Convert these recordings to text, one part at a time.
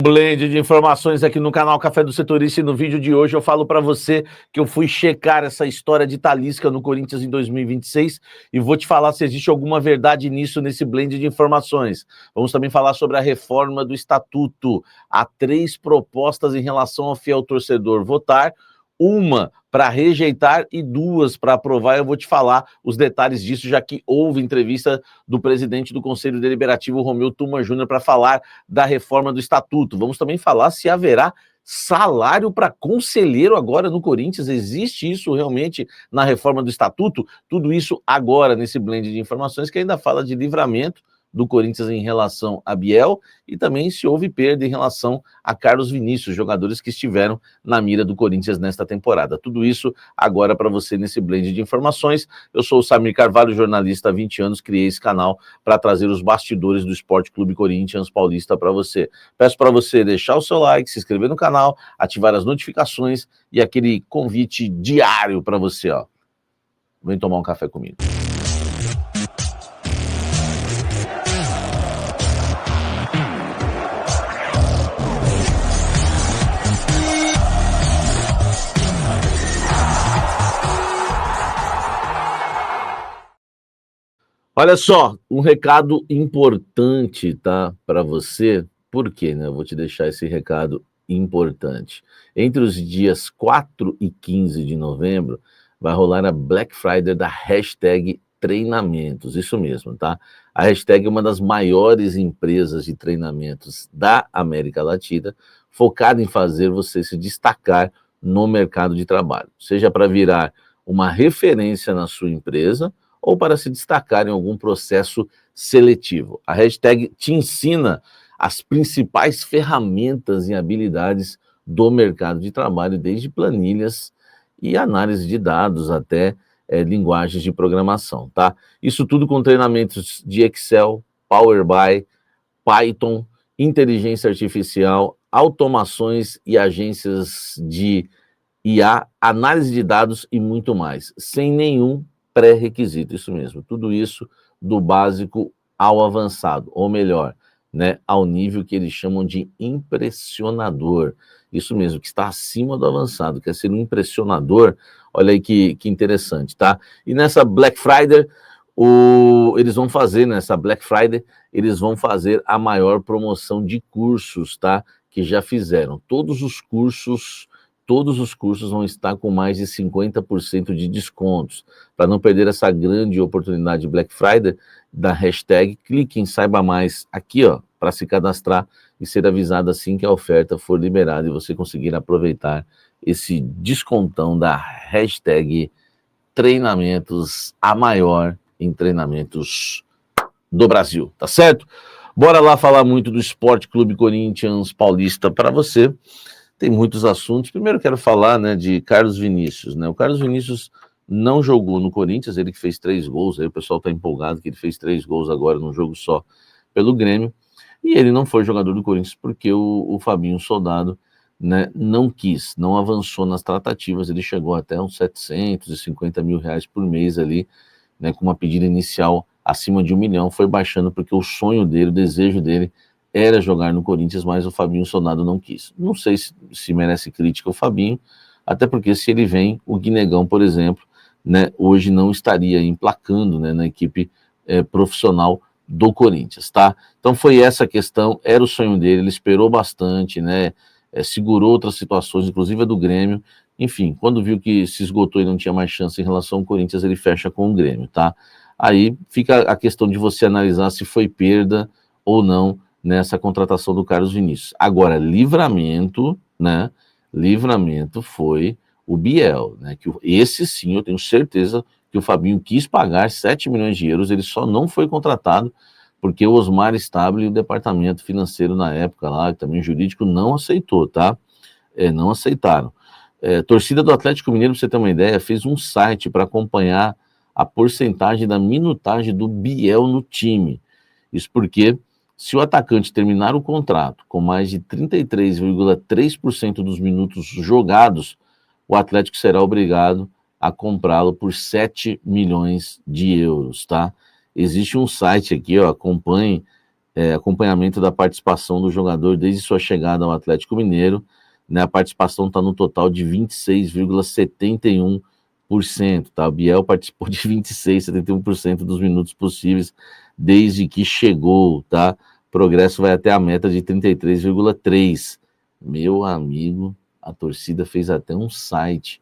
Blend de informações aqui no canal Café do Setorista, e no vídeo de hoje eu falo para você que eu fui checar essa história de Talisca no Corinthians em 2026 e vou te falar se existe alguma verdade nisso, nesse blend de informações. Vamos também falar sobre a reforma do estatuto. Há 3 propostas em relação ao fiel torcedor votar, uma para rejeitar e 2 para aprovar. Eu vou te falar os detalhes disso, já que houve entrevista do presidente do Conselho Deliberativo, Romeu Tuma Júnior, para falar da reforma do estatuto. Vamos também falar se haverá salário para conselheiro agora no Corinthians. Existe isso realmente na reforma do estatuto? Tudo isso agora nesse blend de informações que ainda fala de livramento do Corinthians em relação a Biel e também se houve perda em relação a Carlos Vinícius, jogadores que estiveram na mira do Corinthians nesta temporada. Tudo isso agora para você nesse blend de informações. Eu sou o Samir Carvalho, jornalista há 20 anos, criei esse canal para trazer os bastidores do Esporte Clube Corinthians Paulista para você. Peço para você deixar o seu like, se inscrever no canal, ativar as notificações e aquele convite diário para você, ó. Vem tomar um café comigo. Olha só, um recado importante, tá, para você. Por quê, né? Eu vou te deixar esse recado importante. Entre os dias 4 e 15 de novembro, vai rolar a Black Friday da hashtag treinamentos, isso mesmo, tá? A hashtag é uma das maiores empresas de treinamentos da América Latina, focada em fazer você se destacar no mercado de trabalho, seja para virar uma referência na sua empresa, ou para se destacar em algum processo seletivo. A hashtag te ensina as principais ferramentas e habilidades do mercado de trabalho, desde planilhas e análise de dados até linguagens de programação, tá? Isso tudo com treinamentos de Excel, Power BI, Python, inteligência artificial, automações e agências de IA, análise de dados e muito mais, sem nenhum pré-requisito, isso mesmo, tudo isso do básico ao avançado, ou melhor, né, ao nível que eles chamam de impressionador, isso mesmo, que está acima do avançado, quer ser um impressionador. Olha aí que interessante, tá? E nessa Black Friday, eles vão fazer, nessa Black Friday, eles vão fazer a maior promoção de cursos, tá? Que já fizeram, todos os cursos vão estar com mais de 50% de descontos. Para não perder essa grande oportunidade de Black Friday, da hashtag, clique em Saiba Mais aqui, ó, para se cadastrar e ser avisado assim que a oferta for liberada e você conseguir aproveitar esse descontão da hashtag treinamentos, a maior em treinamentos do Brasil, tá certo? Bora lá falar muito do Esporte Clube Corinthians Paulista para você. Tem muitos assuntos. Primeiro quero falar, né, de Carlos Vinícius, né? O Carlos Vinícius não jogou no Corinthians, ele que fez 3 gols, aí o pessoal está empolgado que ele fez 3 gols agora num jogo só pelo Grêmio, e ele não foi jogador do Corinthians porque o Fabinho Soldado, né, não quis, não avançou nas tratativas, ele chegou até uns 750 mil reais por mês ali, né, com uma pedida inicial acima de 1 milhão, foi baixando porque o sonho dele, o desejo dele era jogar no Corinthians, mas o Fabinho Soldado não quis. Não sei se merece crítica o Fabinho, até porque se ele vem, o Guinegão, por exemplo, né, hoje não estaria emplacando, né, na equipe profissional do Corinthians, tá? Então foi essa a questão, era o sonho dele, ele esperou bastante, né, segurou outras situações, inclusive a do Grêmio, enfim, quando viu que se esgotou e não tinha mais chance em relação ao Corinthians, ele fecha com o Grêmio, tá? Aí fica a questão de você analisar se foi perda ou não nessa contratação do Carlos Vinícius. Agora, livramento, né? Livramento foi o Biel, né? Que esse sim, eu tenho certeza que o Fabinho quis pagar 7 milhões de euros, ele só não foi contratado porque o Osmar Stabile e o departamento financeiro na época lá, também jurídico, não aceitou, tá? Não aceitaram. Torcida do Atlético Mineiro, pra você ter uma ideia, fez um site para acompanhar a porcentagem da minutagem do Biel no time. Isso porque se o atacante terminar o contrato com mais de 33,3% dos minutos jogados, o Atlético será obrigado a comprá-lo por 7 milhões de euros, tá? Existe um site aqui, ó, acompanhe acompanhamento da participação do jogador desde sua chegada ao Atlético Mineiro, né, a participação está no total de 26,71%, tá? O Biel participou de 26,71% dos minutos possíveis desde que chegou, tá? Progresso vai até a meta de 33,3%. Meu amigo, a torcida fez até um site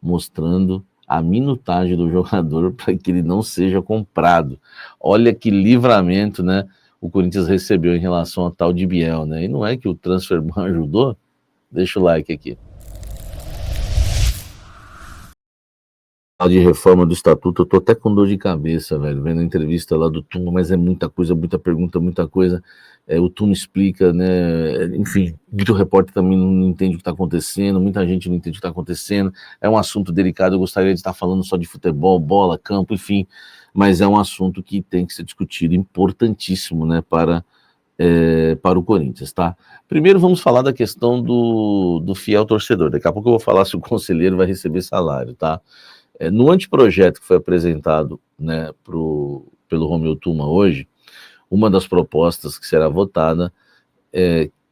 mostrando a minutagem do jogador para que ele não seja comprado. Olha que livramento, né, o Corinthians recebeu em relação a tal de Biel, né? E não é que o Transferban ajudou? Deixa o like aqui. De reforma do estatuto, eu tô até com dor de cabeça, velho, vendo a entrevista lá do Tuma, mas é muita coisa, muita pergunta, muita coisa. O Tuma explica, né? Enfim, muito repórter também não entende o que está acontecendo, muita gente não entende o que está acontecendo. É um assunto delicado, eu gostaria de estar falando só de futebol, bola, campo, enfim, mas é um assunto que tem que ser discutido, importantíssimo, né, para o Corinthians, tá? Primeiro vamos falar da questão do fiel torcedor. Daqui a pouco eu vou falar se o conselheiro vai receber salário, tá? No anteprojeto que foi apresentado, né, pelo Romeu Tuma hoje, uma das propostas que será votada,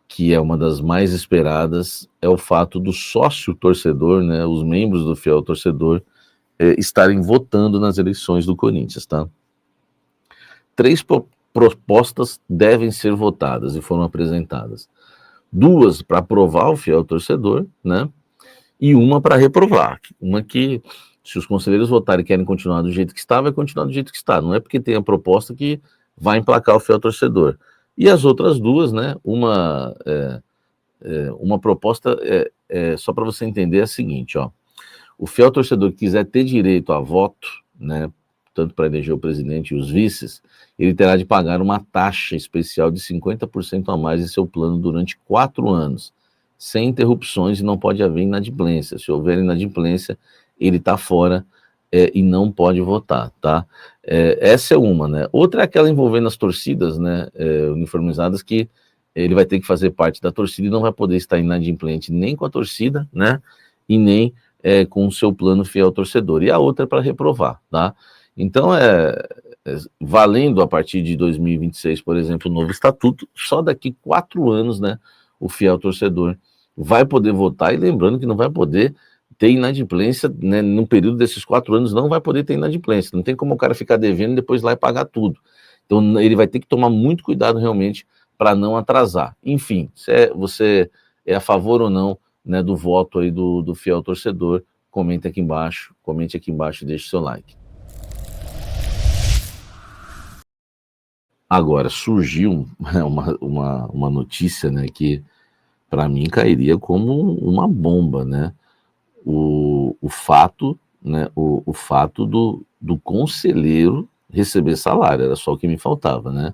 que é uma das mais esperadas, é o fato do sócio torcedor, né, os membros do fiel torcedor, estarem votando nas eleições do Corinthians, tá? 3 propostas devem ser votadas e foram apresentadas. 2 para aprovar o fiel torcedor, né? E uma para reprovar. Uma que, se os conselheiros votarem e querem continuar do jeito que está, vai continuar do jeito que está. Não é porque tem a proposta que vai emplacar o fiel torcedor. E as outras 2, né? Uma proposta, só para você entender, é a seguinte, ó. O fiel torcedor que quiser ter direito a voto, né, tanto para eleger o presidente e os vices, ele terá de pagar uma taxa especial de 50% a mais em seu plano durante 4 anos, sem interrupções, e não pode haver inadimplência. Se houver inadimplência, ele está fora e não pode votar, tá? Essa é uma, né? Outra é aquela envolvendo as torcidas, né, uniformizadas, que ele vai ter que fazer parte da torcida e não vai poder estar inadimplente nem com a torcida, né, e nem com o seu plano fiel torcedor. E a outra é para reprovar, tá? Então, valendo a partir de 2026, por exemplo, o novo estatuto, só daqui 4 anos, né, o fiel torcedor vai poder votar, e lembrando que não vai poder ter inadimplência, né, no período desses 4 anos não vai poder ter inadimplência, não tem como o cara ficar devendo e depois lá e pagar tudo. Então, ele vai ter que tomar muito cuidado realmente para não atrasar. Enfim, se você é a favor ou não, né, do voto aí do fiel torcedor, comente aqui embaixo e deixe seu like. Agora, surgiu uma notícia, né, que para mim cairia como uma bomba, né? O fato, né, o fato do conselheiro receber salário, era só o que me faltava, né?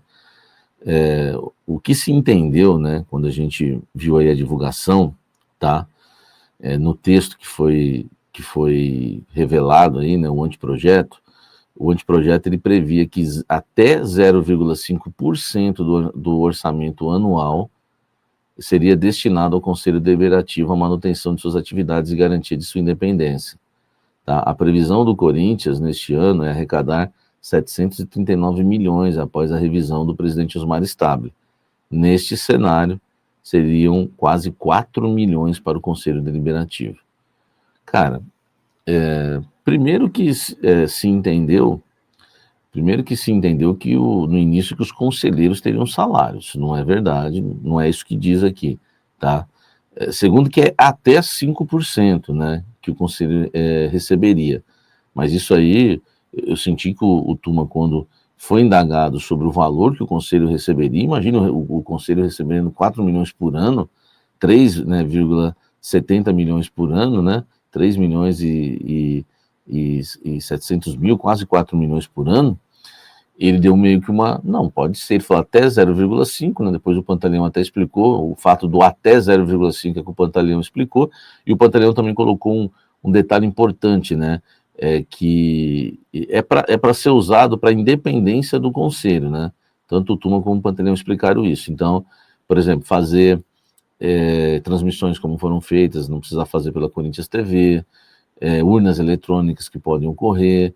O que se entendeu, né, quando a gente viu aí a divulgação, tá? No texto que foi revelado aí, né, o anteprojeto ele previa que até 0,5% do orçamento anual seria destinado ao Conselho Deliberativo à manutenção de suas atividades e garantia de sua independência. Tá? A previsão do Corinthians neste ano é arrecadar 739 milhões após a revisão do presidente Osmar Stabile. Neste cenário, seriam quase 4 milhões para o Conselho Deliberativo. Cara, primeiro que se entendeu que no início que os conselheiros teriam salários. Não é verdade, não é isso que diz aqui, tá? Segundo que é até 5%, né, que o conselho receberia. Mas isso aí, eu senti que o Tuma, quando foi indagado sobre o valor que o conselho receberia, imagina o conselho recebendo 4 milhões por ano, 3,70 milhões por ano, né, 3 milhões e 700 mil, quase 4 milhões por ano, ele deu meio que não, pode ser, ele falou até 0,5, né, depois o Pantaleão até explicou, o fato do até 0,5 é que o Pantaleão explicou, e o Pantaleão também colocou um detalhe importante, né, que é para ser usado para a independência do conselho, né, tanto o Tuma como o Pantaleão explicaram isso. Então, por exemplo, fazer transmissões como foram feitas, não precisa fazer pela Corinthians TV, urnas eletrônicas que podem ocorrer,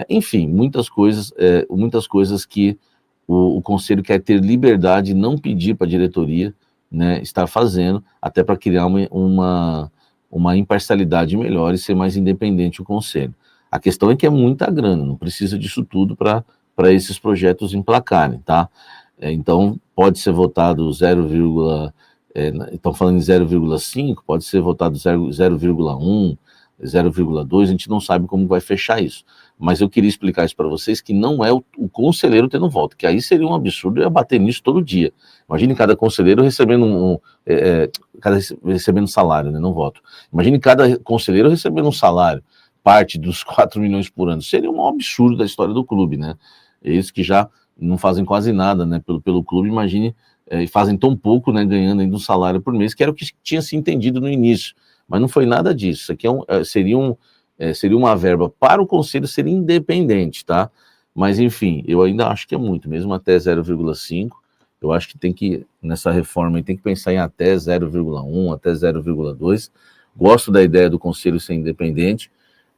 enfim, muitas coisas que o conselho quer ter liberdade e não pedir para a diretoria, né, estar fazendo, até para criar uma imparcialidade melhor e ser mais independente o conselho. A questão é que é muita grana, não precisa disso tudo para esses projetos emplacarem, tá? Então, pode ser votado 0, estão falando em 0,5, pode ser votado 0,1, 0,2, a gente não sabe como vai fechar isso. Mas eu queria explicar isso para vocês, que não é o conselheiro tendo voto, que aí seria um absurdo, eu ia bater nisso todo dia. Imagine cada conselheiro recebendo recebendo salário, né, não voto. Imagine cada conselheiro recebendo um salário, parte dos 4 milhões por ano. Seria um absurdo da história do clube, né? Eles que já não fazem quase nada, né, pelo clube, imagine, e fazem tão pouco, né, ganhando ainda um salário por mês, que era o que tinha se entendido no início. Mas não foi nada disso. Isso aqui seria uma verba para o conselho ser independente, tá? Mas, enfim, eu ainda acho que é muito, mesmo até 0,5, eu acho que tem que, nessa reforma, tem que pensar em até 0,1, até 0,2. Gosto da ideia do conselho ser independente,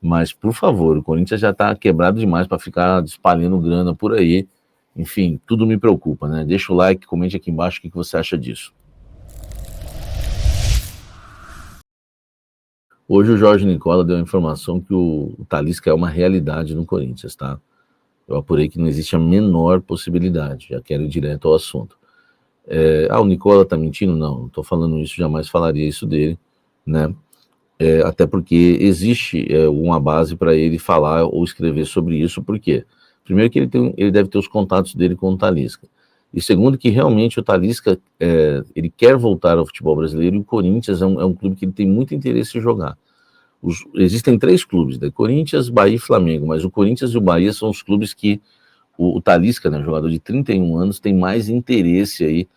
mas, por favor, o Corinthians já está quebrado demais para ficar espalhando grana por aí. Enfim, tudo me preocupa, né? Deixa o like, comente aqui embaixo o que você acha disso. Hoje o Jorge Nicola deu a informação que o Talisca é uma realidade no Corinthians, tá? Eu apurei que não existe a menor possibilidade, já quero ir direto ao assunto. O Nicola tá mentindo? Não tô falando isso, jamais falaria isso dele, né? Até porque existe uma base para ele falar ou escrever sobre isso, por quê? Primeiro que ele deve ter os contatos dele com o Talisca. E segundo que realmente o Talisca, ele quer voltar ao futebol brasileiro e o Corinthians é um clube que ele tem muito interesse em jogar. Existem 3 clubes, né? Corinthians, Bahia e Flamengo, mas o Corinthians e o Bahia são os clubes que o Talisca, né, jogador de 31 anos, tem mais interesse aí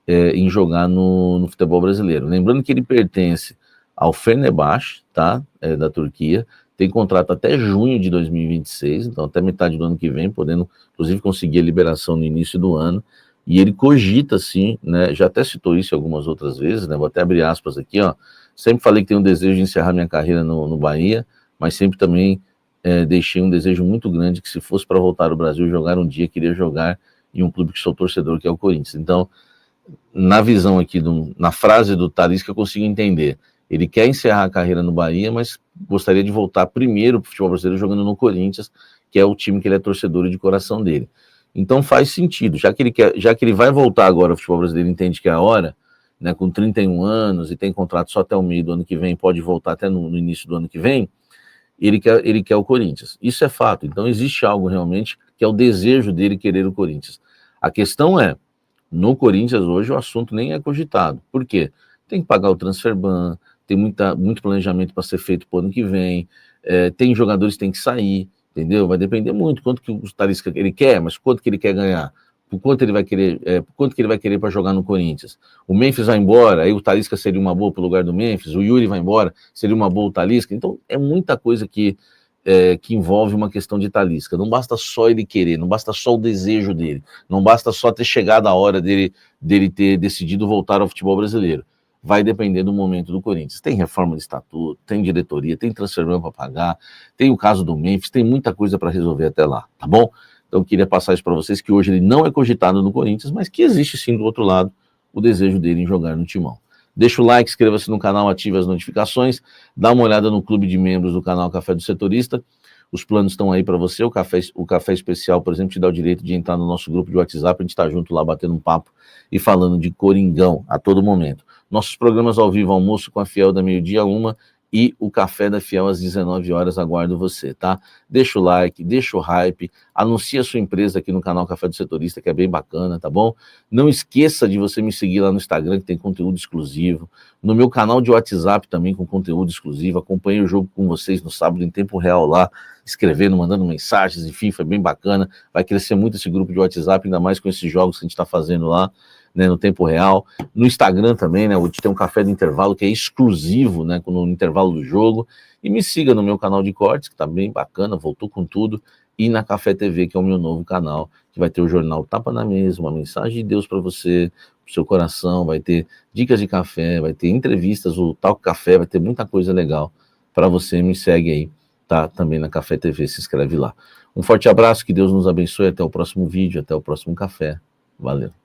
em jogar no futebol brasileiro. Lembrando que ele pertence ao Fenerbahçe, tá? Da Turquia, tem contrato até junho de 2026, então até metade do ano que vem, podendo inclusive conseguir a liberação no início do ano, e ele cogita sim, né, já até citou isso algumas outras vezes, né, vou até abrir aspas aqui, ó, sempre falei que tenho um desejo de encerrar minha carreira no Bahia, mas sempre também deixei um desejo muito grande que se fosse para voltar ao Brasil e jogar um dia, queria jogar em um clube que sou torcedor, que é o Corinthians. Então, na visão aqui, na frase do Talisca, eu consigo entender. Ele quer encerrar a carreira no Bahia, mas gostaria de voltar primeiro para o futebol brasileiro jogando no Corinthians, que é o time que ele é torcedor e de coração dele. Então faz sentido, já que ele vai voltar agora ao futebol brasileiro, entende que é a hora, né, com 31 anos e tem contrato só até o meio do ano que vem, pode voltar até no início do ano que vem, ele quer o Corinthians. Isso é fato. Então existe algo realmente que é o desejo dele querer o Corinthians. A questão é, no Corinthians hoje o assunto nem é cogitado. Por quê? Tem que pagar o transfer ban, tem muito planejamento para ser feito para o ano que vem, tem jogadores que têm que sair, entendeu? Vai depender muito quanto que o Talisca ele quer, mas quanto que ele quer ganhar, por quanto ele vai querer, quanto que ele vai querer para jogar no Corinthians. O Memphis vai embora, aí o Talisca seria uma boa para o lugar do Memphis, o Yuri vai embora, seria uma boa o Talisca. Então é muita coisa que envolve uma questão de Talisca. Não basta só ele querer, não basta só o desejo dele, não basta só ter chegado a hora dele ter decidido voltar ao futebol brasileiro. Vai depender do momento do Corinthians. Tem reforma de estatuto, tem diretoria, tem transfer para pagar, tem o caso do Memphis, tem muita coisa para resolver até lá, tá bom? Então eu queria passar isso para vocês, que hoje ele não é cogitado no Corinthians, mas que existe sim do outro lado o desejo dele em jogar no Timão. Deixa o like, inscreva-se no canal, ative as notificações, dá uma olhada no clube de membros do canal Café do Setorista. Os planos estão aí para você. O café especial, por exemplo, te dá o direito de entrar no nosso grupo de WhatsApp, a gente está junto lá batendo um papo e falando de Coringão a todo momento. Nossos programas ao vivo, almoço com a Fiel da meio-dia 1 e o Café da Fiel às 19 horas, aguardo você, tá? Deixa o like, deixa o hype, anuncia a sua empresa aqui no canal Café do Setorista, que é bem bacana, tá bom? Não esqueça de você me seguir lá no Instagram, que tem conteúdo exclusivo, no meu canal de WhatsApp também com conteúdo exclusivo, acompanhei o jogo com vocês no sábado em tempo real lá, escrevendo, mandando mensagens, enfim, foi bem bacana, vai crescer muito esse grupo de WhatsApp, ainda mais com esses jogos que a gente está fazendo lá, né, no tempo real, no Instagram também, né, hoje tem um café do intervalo que é exclusivo, né, no intervalo do jogo, e me siga no meu canal de cortes, que tá bem bacana, voltou com tudo, e na Café TV, que é o meu novo canal, que vai ter o jornal Tapa na Mesa, uma mensagem de Deus para você, pro seu coração, vai ter dicas de café, vai ter entrevistas, o Talk Café, vai ter muita coisa legal para você, me segue aí tá também na Café TV, se inscreve lá. Um forte abraço, que Deus nos abençoe, até o próximo vídeo, até o próximo café. Valeu.